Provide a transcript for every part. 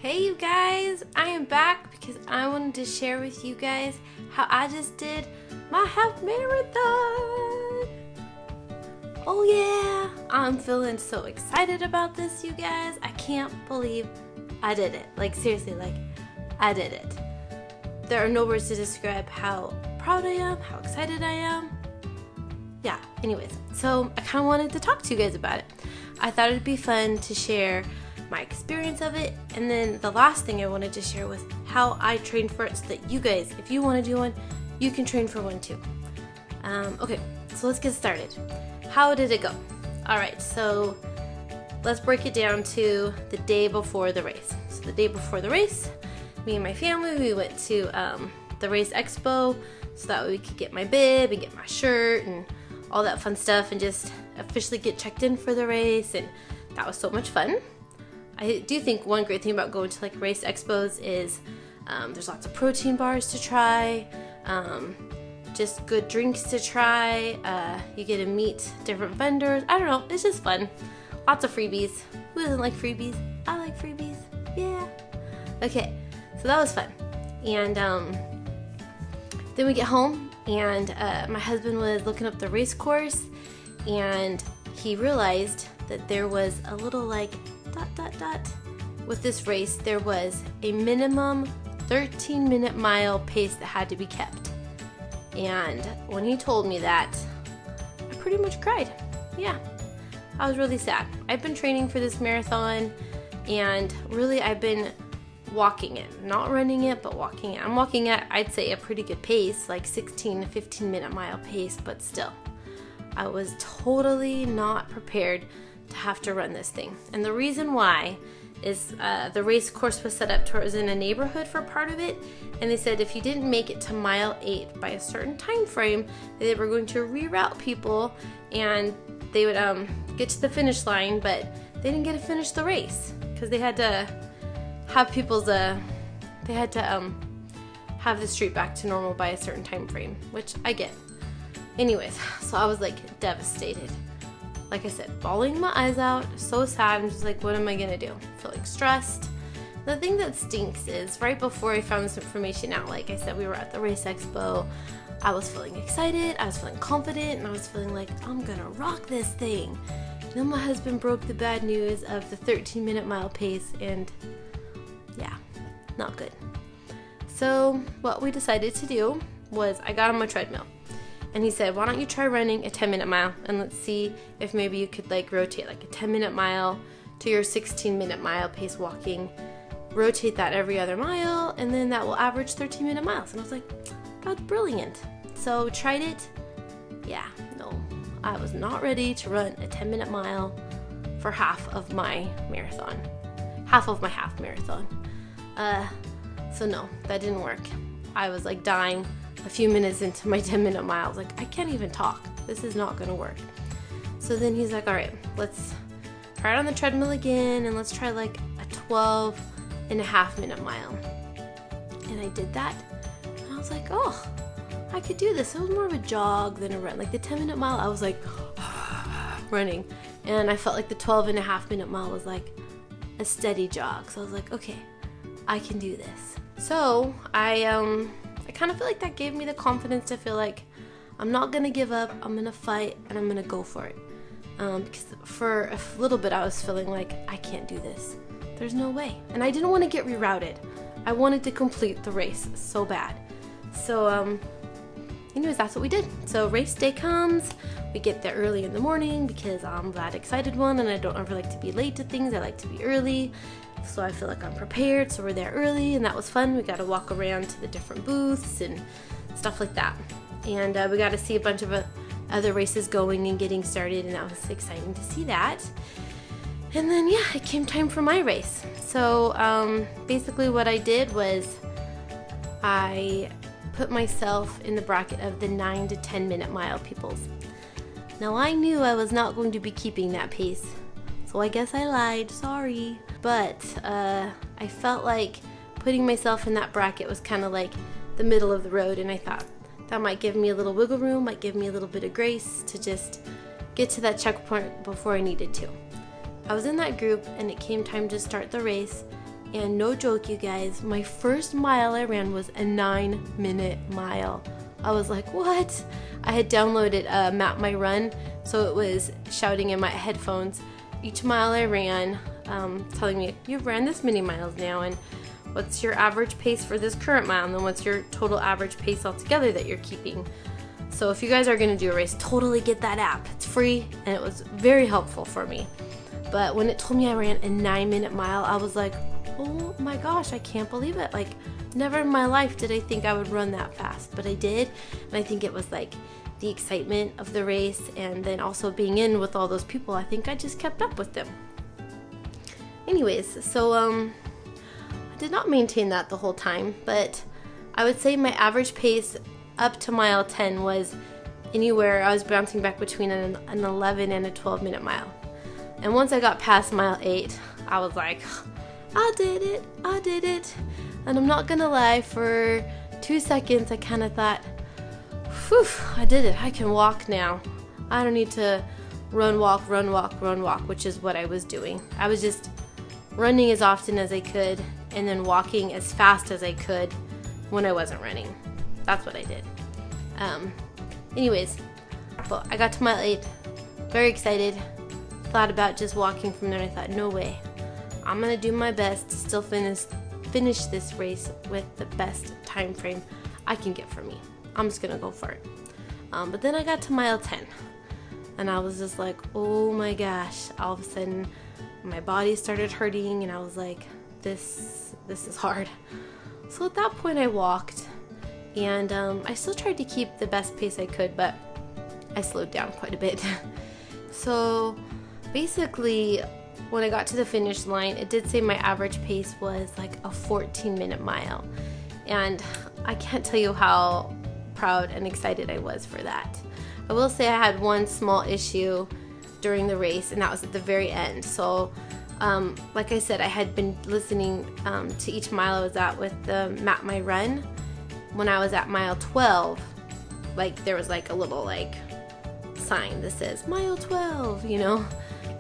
Hey you guys, I am back because I wanted to share with you guys how I just did my half marathon. Oh yeah, I'm feeling so excited about this, you guys. I can't believe I did it. Like seriously, I did it. There are no words to describe how proud I am, how excited I am. Yeah, anyways, so I kind of wanted to talk to you guys about it. I thought it'd be fun to share my experience of it, and then the last thing I wanted to share was how I trained for it so that you guys, if you want to do one, you can train for one too. Okay, so let's get started. How did it go? Alright, so let's break it down to the day before the race. So the day before the race, me and my family, we went to the race expo so that way we could get my bib and get my shirt and all that fun stuff and just officially get checked in for the race, and that was so much fun. I do think one great thing about going to like race expos is there's lots of protein bars to try, just good drinks to try, you get to meet different vendors. I don't know, it's just fun. Lots of freebies. Who doesn't like freebies? I like freebies, yeah. Okay, so that was fun. And then we get home and my husband was looking up the race course and he realized that there was a little like ... With this race, there was a minimum 13-minute mile pace that had to be kept. And when he told me that, I pretty much cried. Yeah, I was really sad. I've been training for this marathon, and really I've been walking it. Not running it, but walking it. I'm walking at, I'd say, a pretty good pace, like 16 to 15-minute mile pace, but still. I was totally not prepared to have to run this thing. And the reason why is the race course was set up to where it was in a neighborhood for part of it, and they said if you didn't make it to mile 8 by a certain time frame, they were going to reroute people and they would get to the finish line, but they didn't get to finish the race because they had to have people's have the street back to normal by a certain time frame, which I get. Anyways, so I was like devastated. Like I said, bawling my eyes out, so sad. I'm just like, what am I gonna do? Feeling stressed. The thing that stinks is right before I found this information out, like I said, we were at the race expo. I was feeling excited, I was feeling confident, and I was feeling like, I'm gonna rock this thing. And then my husband broke the bad news of the 13-minute mile pace, and yeah, not good. So what we decided to do was I got on my treadmill. And he said, why don't you try running a 10-minute mile and let's see if maybe you could like rotate like a 10-minute mile to your 16-minute mile pace walking. Rotate that every other mile and then that will average 13-minute miles. And I was like, that's brilliant. So tried it. Yeah, no, I was not ready to run a 10-minute mile for half of my marathon. Half of my half marathon. So no, that didn't work. I was like dying. A few minutes into my 10-minute mile, I was like, I can't even talk. This is not gonna work. So then he's like, all right, let's try it on the treadmill again and let's try like a 12.5-minute mile. And I did that and I was like, oh, I could do this. It was more of a jog than a run. Like the 10-minute mile, I was like running, and I felt like the 12.5-minute mile was like a steady jog. So I was like, okay, I can do this. So I kind of feel like that gave me the confidence to feel like I'm not gonna give up, I'm gonna fight, and I'm gonna go for it. Because for a little bit I was feeling like I can't do this. There's no way. And I didn't want to get rerouted. I wanted to complete the race so bad. So anyways, that's what we did. So race day comes, we get there early in the morning because I'm that excited one and I don't ever like to be late to things. I like to be early. So I feel like I'm prepared, so we're there early, and that was fun. We got to walk around to the different booths and stuff like that. And we got to see a bunch of other races going and getting started, and that was exciting to see that. And then, yeah, it came time for my race. So basically what I did was I put myself in the bracket of the 9 to 10-minute mile peoples. Now, I knew I was not going to be keeping that pace, so I guess I lied, sorry. But I felt like putting myself in that bracket was kind of like the middle of the road, and I thought that might give me a little wiggle room, might give me a little bit of grace to just get to that checkpoint before I needed to. I was in that group and it came time to start the race, And no joke, you guys, my first mile I ran was a 9-minute mile. I was like, what? I had downloaded Map My Run, so it was shouting in my headphones each mile I ran, telling me, you've ran this many miles now, and what's your average pace for this current mile, and then what's your total average pace altogether that you're keeping. So if you guys are going to do a race, totally get that app. It's free, and it was very helpful for me. But when it told me I ran a 9-minute mile, I was like, oh my gosh, I can't believe it. Like, never in my life did I think I would run that fast, but I did. And I think it was like the excitement of the race, and then also being in with all those people. I think I just kept up with them. Anyways, so I did not maintain that the whole time, but I would say my average pace up to mile 10 was anywhere. I was bouncing back between an 11 and a 12-minute mile. And once I got past mile 8, I was like, I did it. And I'm not gonna lie, for 2 seconds I kind of thought, whew, I did it. I can walk now. I don't need to run, walk, which is what I was doing. I was just running as often as I could and then walking as fast as I could when I wasn't running. That's what I did. Anyways, well, I got to mile 8, very excited. Thought about just walking from there, and I thought, no way. I'm gonna do my best to still finish this race with the best time frame I can get for me. I'm just gonna go for it. But then I got to mile 10, and I was just like, oh my gosh. All of a sudden, my body started hurting, and I was like, this is hard. So at that point, I walked, and I still tried to keep the best pace I could, but I slowed down quite a bit. So basically, when I got to the finish line, it did say my average pace was like a 14-minute mile. And I can't tell you how proud and excited I was for that. I will say I had one small issue during the race, and that was at the very end. So like I said, I had been listening to each mile I was at with the Map My Run. When I was at mile 12, like there was like a little like sign that says mile 12, you know,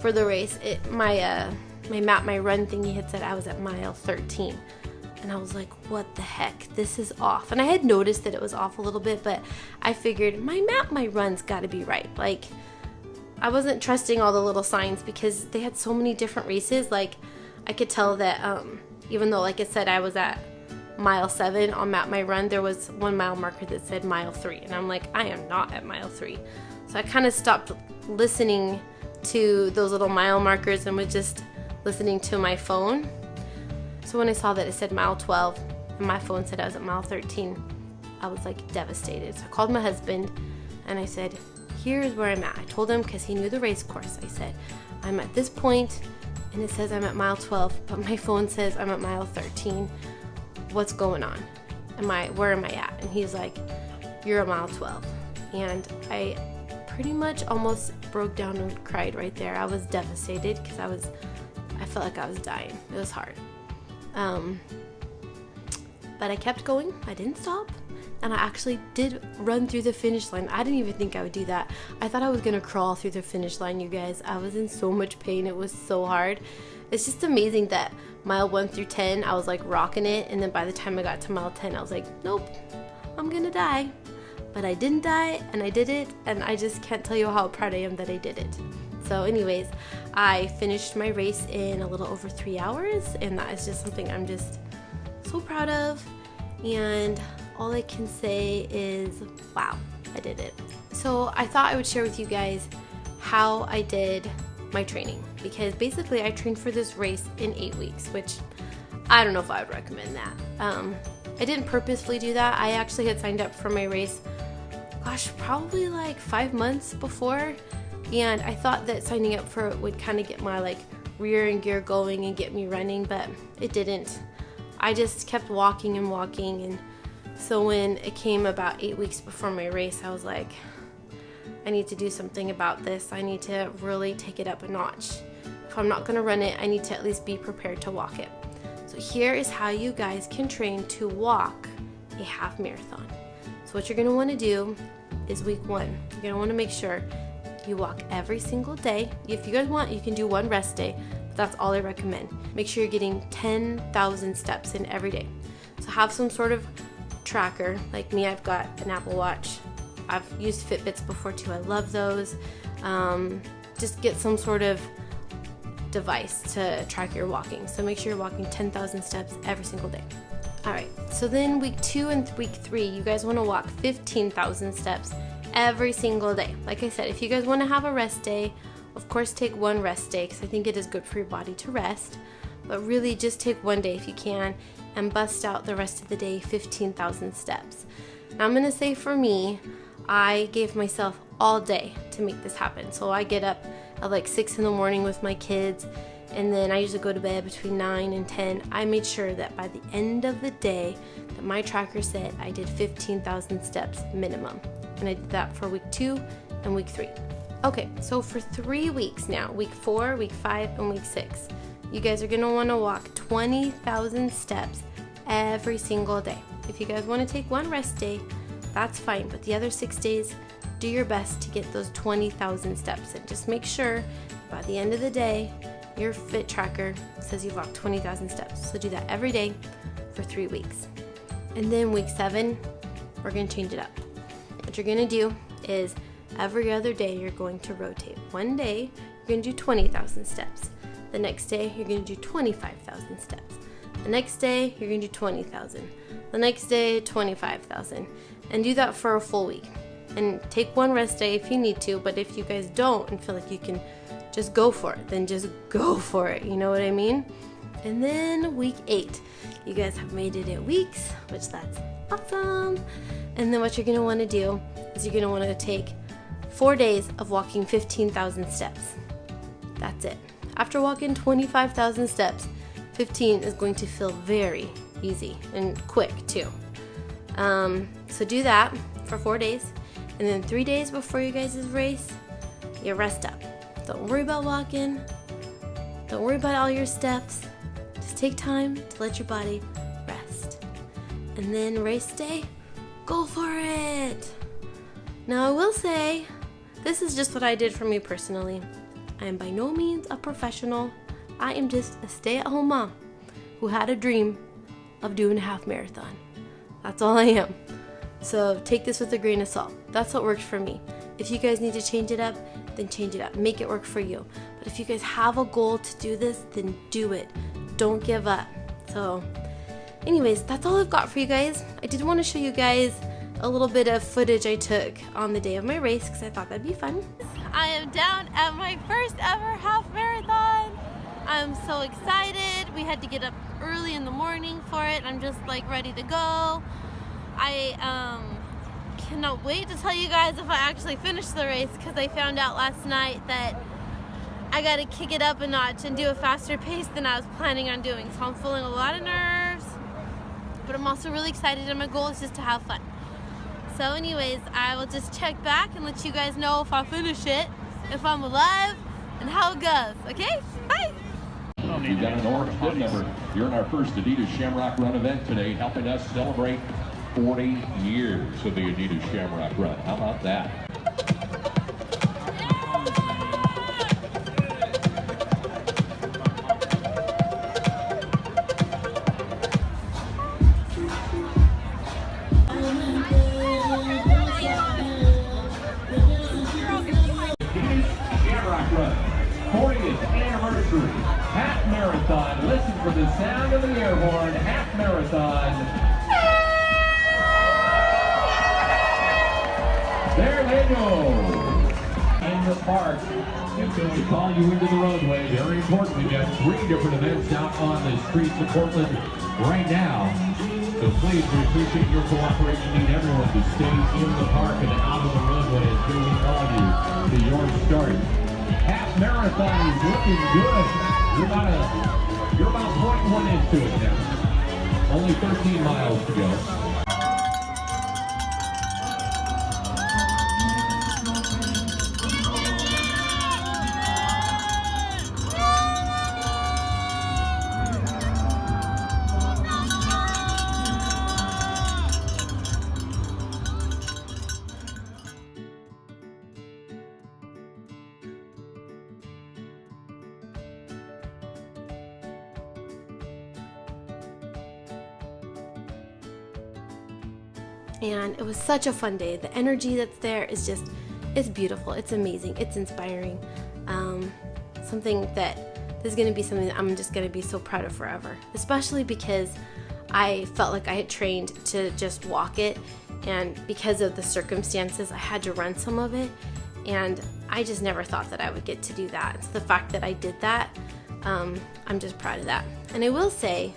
for the race. My Map My Run thingy had said I was at mile 13, and I was like, what the heck, this is off. And I had noticed that it was off a little bit, but I figured my Map My Run's got to be right. Like, I wasn't trusting all the little signs because they had so many different races. Like, I could tell that even though, like it said, I was at mile 7 on Map My Run, there was 1 mile marker that said mile 3, and I'm like, I am not at mile 3. So I kind of stopped listening to those little mile markers and was just listening to my phone. So when I saw that it said mile 12 and my phone said I was at mile 13, I was like devastated. So I called my husband and I said, here's where I'm at. I told him, because he knew the race course. I said, I'm at this point and it says I'm at mile 12, but my phone says I'm at mile 13. What's going on? Where am I at? And he's like, you're at mile 12. And I pretty much almost broke down and cried right there. I was devastated because I felt like I was dying. It was hard. But I kept going. I didn't stop. And I actually did run through the finish line. I didn't even think I would do that. I thought I was going to crawl through the finish line, you guys. I was in so much pain. It was so hard. It's just amazing that mile 1 through 10, I was like rocking it. And then by the time I got to mile 10, I was like, nope, I'm going to die. But I didn't die, and I did it. And I just can't tell you how proud I am that I did it. So anyways, I finished my race in a little over 3 hours. And that is just something I'm just so proud of. And all I can say is, wow, I did it. So I thought I would share with you guys how I did my training, because basically I trained for this race in 8 weeks, which I don't know if I would recommend that. I didn't purposefully do that. I actually had signed up for my race, gosh, probably like 5 months before, and I thought that signing up for it would kind of get my like rear end gear going and get me running, but it didn't. I just kept walking and walking, and so when it came about 8 weeks before my race, I was like, I need to do something about this. I need to really take it up a notch. If I'm not going to run it, I need to at least be prepared to walk it. So here is how you guys can train to walk a half marathon. So what you're going to want to do is week 1. You're going to want to make sure you walk every single day. If you guys want, you can do one rest day. That's all I recommend. Make sure you're getting 10,000 steps in every day. So have some sort of tracker. Like me, I've got an Apple Watch. I've used Fitbits before too. I love those. Just get some sort of device to track your walking. So make sure you're walking 10,000 steps every single day. All right, so then week 2 and week 3, you guys want to walk 15,000 steps every single day. Like I said, if you guys want to have a rest day, of course take one rest day, because I think it is good for your body to rest, but really just take one day if you can and bust out the rest of the day 15,000 steps. Now I'm going to say for me, I gave myself all day to make this happen. So I get up at like 6 in the morning with my kids, and then I usually go to bed between 9 and 10. I made sure that by the end of the day that my tracker said I did 15,000 steps minimum. And I did that for week 2 and week 3. Okay, so for 3 weeks now, week 4, week 5, and week 6, you guys are gonna wanna walk 20,000 steps every single day. If you guys wanna take one rest day, that's fine, but the other 6 days, do your best to get those 20,000 steps in. Just make sure by the end of the day, your Fit tracker says you've walked 20,000 steps. So do that every day for 3 weeks. And then week 7, we're gonna change it up. What you're gonna do is every other day you're going to rotate. One day you're going to do 20,000 steps. The next day you're going to do 25,000 steps. The next day you're going to do 20,000. The next day 25,000. And do that for a full week. And take one rest day if you need to, but if you guys don't and feel like you can just go for it, then just go for it. You know what I mean? And then week 8, you guys have made it 8 weeks, which that's awesome. And then what you're going to want to do is you're going to want to take 4 days of walking 15,000 steps. That's it. After walking 25,000 steps, 15 is going to feel very easy and quick too. So do that for 4 days, and then 3 days before you guys' race, you rest up. Don't worry about walking. Don't worry about all your steps. Just take time to let your body rest. And then race day, go for it. Now I will say, this is just what I did for me personally. I am by no means a professional. I am just a stay-at-home mom who had a dream of doing a half marathon. That's all I am. So take this with a grain of salt. That's what worked for me. If you guys need to change it up, then change it up. Make it work for you. But if you guys have a goal to do this, then do it. Don't give up. So anyways, that's all I've got for you guys. I did want to show you guys a little bit of footage I took on the day of my race because I thought that'd be fun. I am down at my first ever half marathon. I'm so excited. We had to get up early in the morning for it. I'm just like ready to go. I cannot wait to tell you guys if I actually finish the race, because I found out last night that I got to kick it up a notch and do a faster pace than I was planning on doing. So I'm feeling a lot of nerves, but I'm also really excited, and my goal is just to have fun. So anyways, I will just check back and let you guys know if I finish it, if I'm alive, and how it goes. Okay? Bye! You've got an orange bib number. You're in our first Adidas Shamrock Run event today, helping us celebrate 40 years of the Adidas Shamrock Run. How about that? Shamrock Run, 40th anniversary, half marathon. Listen for the sound of the air horn, half marathon. There they go. In the park. We call you into the roadway. Very important. We've got 3 different events out on the streets of Portland right now. So please, we appreciate your cooperation. Need everyone to stay in the park and out of the roadway until we call you to your start. Half marathon is looking good. You're about 0.1 into it now. Only 13 miles to go. And it was such a fun day. The energy that's there is just, it's beautiful. It's amazing. It's inspiring. Something that is going to be something that I'm just going to be so proud of forever. Especially because I felt like I had trained to just walk it. And because of the circumstances, I had to run some of it. And I just never thought that I would get to do that. So the fact that I did that, I'm just proud of that. And I will say,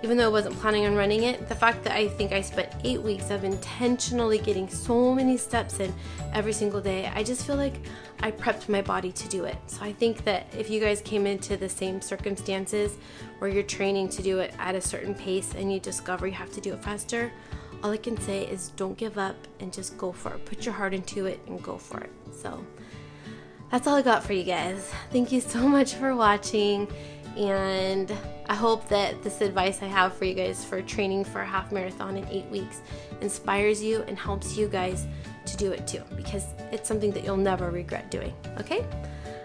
even though I wasn't planning on running it, the fact that I think I spent 8 weeks of intentionally getting so many steps in every single day, I just feel like I prepped my body to do it. So I think that if you guys came into the same circumstances where you're training to do it at a certain pace and you discover you have to do it faster, all I can say is don't give up and just go for it. Put your heart into it and go for it. So that's all I got for you guys. Thank you so much for watching. And I hope that this advice I have for you guys for training for a half marathon in 8 weeks inspires you and helps you guys to do it too, because it's something that you'll never regret doing. Okay?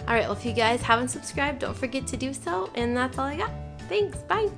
All right, well, if you guys haven't subscribed, don't forget to do so. And that's all I got. Thanks. Bye.